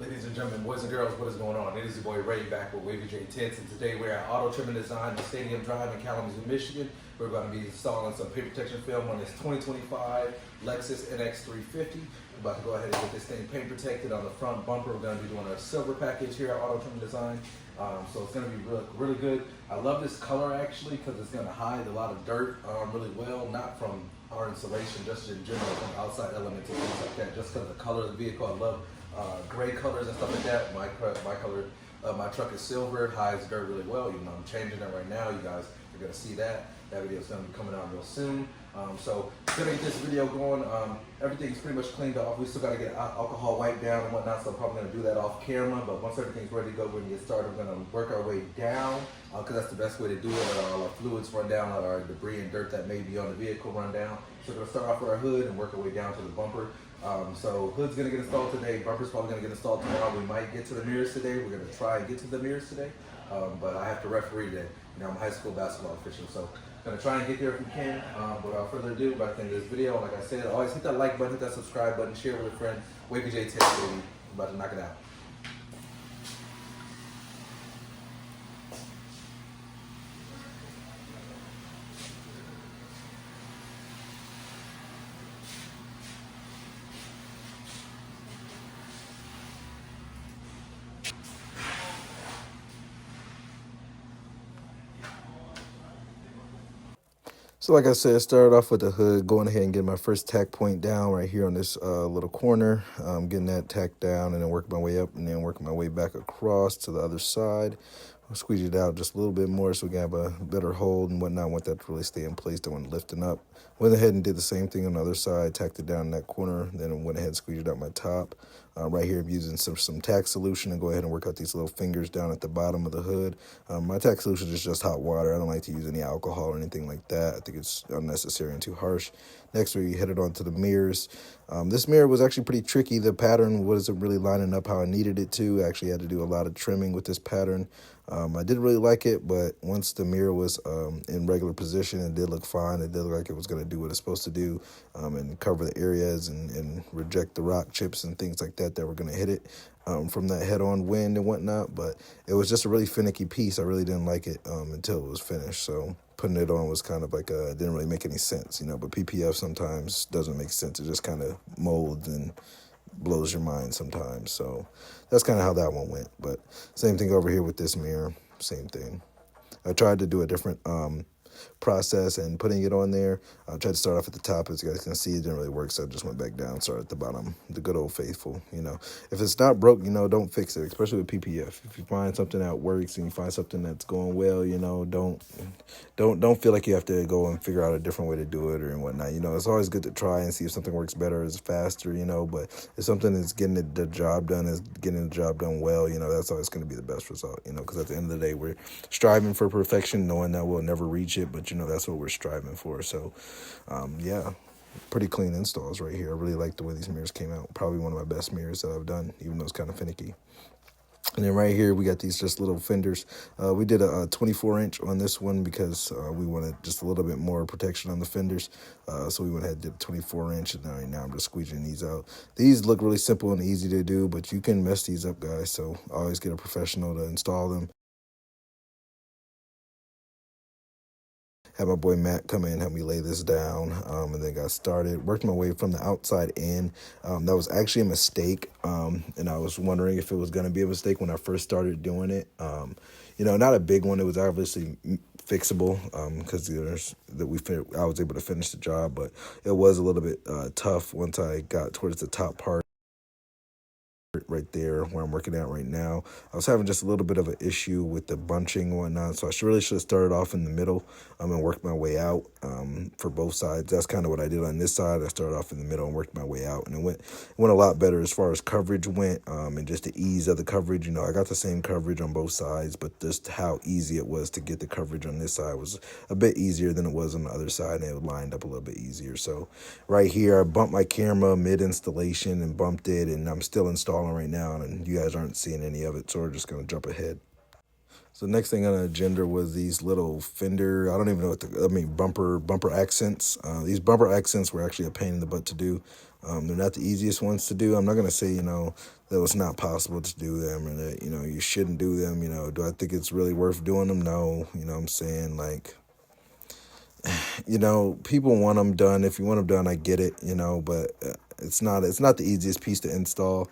Ladies and gentlemen, boys and girls, what is going on? It is your boy Ray back with WavyJTints, and today we're at Auto Trim and Design in Stadium Drive in Kalamazoo, Michigan. We're going to be installing some paint protection film on this 2025 Lexus NX 350. We're about to go ahead and get this thing paint protected on the front bumper. We're going to be doing a silver package here at Auto Trim and Design. So it's going to be really good. I love this color actually because it's going to hide a lot of dirt really well, not from our insulation, just in general from outside elements and things like that. Just because of the color of the vehicle, I love gray colors and stuff like that. My color, my truck is silver. It hides dirt really well. Even though I'm changing it right now, you guys are gonna see that. That video is gonna be coming out real soon. So gonna get this video going. Everything's pretty much cleaned off. We still gotta get alcohol wiped down and whatnot. So I'm probably gonna do that off camera. But once everything's ready to go, we're gonna get started. We're gonna work our way down because that's the best way to do it. Let all our fluids run down, let our debris and dirt that may be on the vehicle run down. So we're gonna start off with our hood and work our way down to the bumper. So hood's gonna get installed today. Bumper's probably gonna get installed tomorrow. We might get to the mirrors today. We're gonna try and get to the mirrors today. But I have to referee today. You know, I'm a high school basketball official, so gonna try and get there if we can. Without further ado, by the end of this video, like I said, always hit that like button, hit that subscribe button, share with a friend. WavyJTints, baby. I'm about to knock it out. So like I said, started off with the hood, going ahead and getting my first tack point down right here on this little corner, getting that tack down and then working my way up and then working my way back across to the other side. I'll squeeze it out just a little bit more so we can have a better hold and whatnot. I want that to really stay in place. Don't want it lifting up. Went ahead and did the same thing on the other side, tacked it down in that corner, then I went ahead and squeezed it out my top. Right here I'm using some tack solution and go ahead and work out these little fingers down at the bottom of the hood. My tack solution is just hot water. I don't like to use any alcohol or anything like that. I think it's unnecessary and too harsh. Next we headed on to the mirrors. This mirror was actually pretty tricky. The pattern wasn't really lining up how I needed it to. I actually had to do a lot of trimming with this pattern. I didn't really like it, but once the mirror was in regular position, it did look fine. It did look like it was going to do what it's supposed to do and cover the areas and reject the rock chips and things like that were going to hit it from that head-on wind and whatnot. But it was just a really finicky piece. I really didn't like it until it was finished. So putting it on was kind of like, it didn't really make any sense, you know, but PPF sometimes doesn't make sense. It just kind of molds and blows your mind sometimes. So that's kind of how that one went. But same thing over here with this mirror, same thing. I tried to do a different process and putting it on there. I tried to start off at the top. As you guys can see, it didn't really work, so I just went back down, started at the bottom. The good old faithful, you know. If it's not broke, you know, don't fix it, especially with PPF. If you find something that works and you find something that's going well, you know, don't feel like you have to go and figure out a different way to do it or whatnot. You know, it's always good to try and see if something works better, is faster, you know, but if something is getting the job done, is getting the job done well, you know, that's always going to be the best result, you know, because at the end of the day, we're striving for perfection, knowing that we'll never reach it, but, you know, that's what we're striving for. So, yeah, pretty clean installs right here. I really like the way these mirrors came out. Probably one of my best mirrors that I've done, even though it's kind of finicky. And then right here, we got these just little fenders. We did a 24-inch on this one because we wanted just a little bit more protection on the fenders. So we went ahead and did a 24-inch, and right now I'm just squeezing these out. These look really simple and easy to do, but you can mess these up, guys. So always get a professional to install them. Had my boy Matt come in and help me lay this down, and then got started. Worked my way from the outside in. That was actually a mistake, and I was wondering if it was going to be a mistake when I first started doing it. You know, not a big one. It was obviously fixable because I was able to finish the job, but it was a little bit tough once I got towards the top part. Right there where I'm working at right now. I was having just a little bit of an issue with the bunching and whatnot, so I really should have started off in the middle and worked my way out for both sides. That's kind of what I did on this side. I started off in the middle and worked my way out, and it went a lot better as far as coverage went and just the ease of the coverage. You know, I got the same coverage on both sides, but just how easy it was to get the coverage on this side was a bit easier than it was on the other side, and it lined up a little bit easier. So right here, I bumped my camera mid-installation and bumped it, and I'm still installing right now, and you guys aren't seeing any of it, so we're just going to jump ahead. So next thing on the agenda was these little fender, I don't even know what bumper accents. These bumper accents were actually a pain in the butt to do. They're not the easiest ones to do. I'm not going to say, that it's not possible to do them and that, you shouldn't do them. Do I think it's really worth doing them? No. You know what I'm saying? Like, people want them done. If you want them done, I get it, but it's not the easiest piece to install.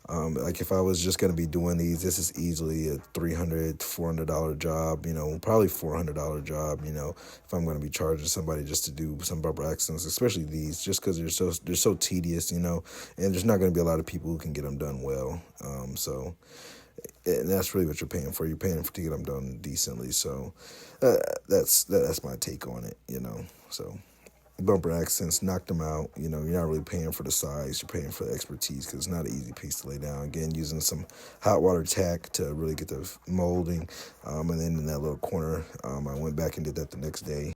Like if I was just going to be doing these, this is easily a $300 to $400 job, probably $400 job, if I'm going to be charging somebody just to do some bumper accents, especially these, just because they're so tedious, and there's not going to be a lot of people who can get them done well. And that's really what you're paying for. You're paying to get them done decently. So that's my take on it, So bumper accents, knocked them out. You're not really paying for the size. You're paying for the expertise because it's not an easy piece to lay down. Again, using some hot water tack to really get the molding. And then in that little corner, I went back and did that the next day.